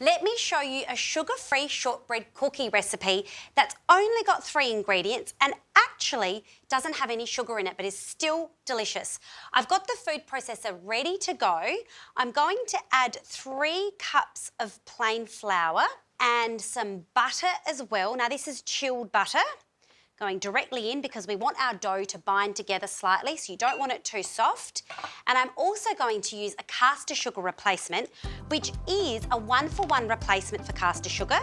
Let me show you a sugar-free shortbread cookie recipe that's only got 3 ingredients and actually doesn't have any sugar in it but is still delicious. I've got the food processor ready to go. I'm going to add 3 cups of plain flour and some butter as well. Now this is chilled butter. Going directly in because we want our dough to bind together slightly, so you don't want it too soft. And I'm also going to use a caster sugar replacement, which is a 1-for-1 replacement for caster sugar.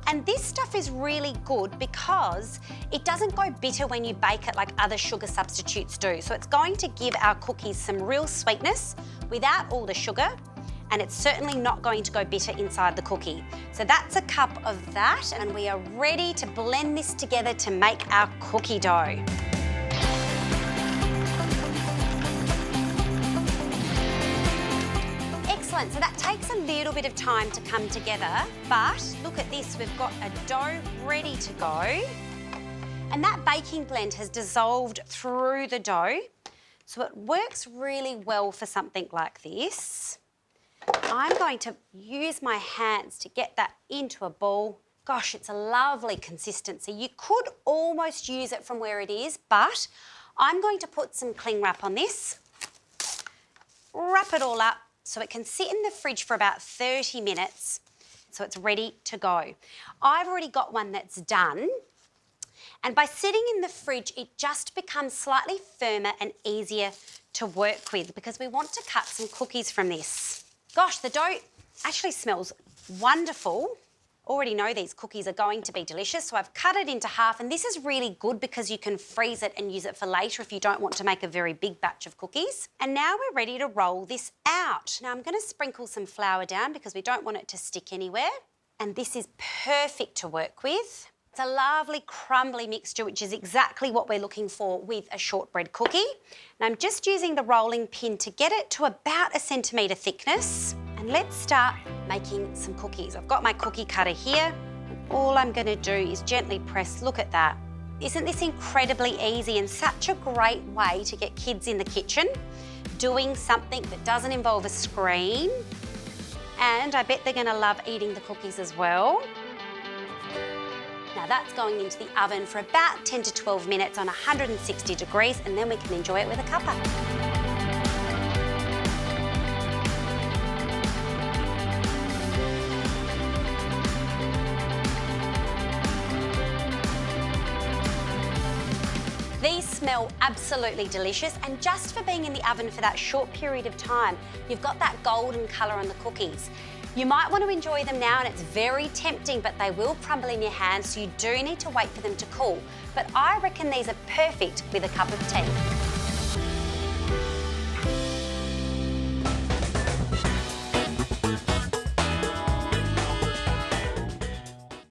And this stuff is really good because it doesn't go bitter when you bake it like other sugar substitutes do. So it's going to give our cookies some real sweetness without all the sugar, and it's certainly not going to go bitter inside the cookie. So that's a cup of that, and we are ready to blend this together to make our cookie dough. Excellent, so that takes a little bit of time to come together, but look at this, we've got a dough ready to go, and that baking blend has dissolved through the dough, so it works really well for something like this. I'm going to use my hands to get that into a ball. Gosh, it's a lovely consistency. You could almost use it from where it is, but I'm going to put some cling wrap on this, wrap it all up so it can sit in the fridge for about 30 minutes so it's ready to go. I've already got one that's done, and by sitting in the fridge, it just becomes slightly firmer and easier to work with because we want to cut some cookies from this. Gosh, the dough actually smells wonderful. Already know these cookies are going to be delicious, so I've cut it into half, and this is really good because you can freeze it and use it for later if you don't want to make a very big batch of cookies. And now we're ready to roll this out. Now I'm going to sprinkle some flour down because we don't want it to stick anywhere, and this is perfect to work with. It's a lovely crumbly mixture, which is exactly what we're looking for with a shortbread cookie. And I'm just using the rolling pin to get it to about 1 centimetre thickness. And let's start making some cookies. I've got my cookie cutter here. And all I'm going to do is gently press. Look at that. Isn't this incredibly easy and such a great way to get kids in the kitchen doing something that doesn't involve a screen? And I bet they're going to love eating the cookies as well. Now that's going into the oven for about 10 to 12 minutes on 160 degrees, and then we can enjoy it with a cuppa. These smell absolutely delicious, and just for being in the oven for that short period of time, you've got that golden colour on the cookies. You might want to enjoy them now, and it's very tempting, but they will crumble in your hands, so you do need to wait for them to cool. But I reckon these are perfect with a cup of tea.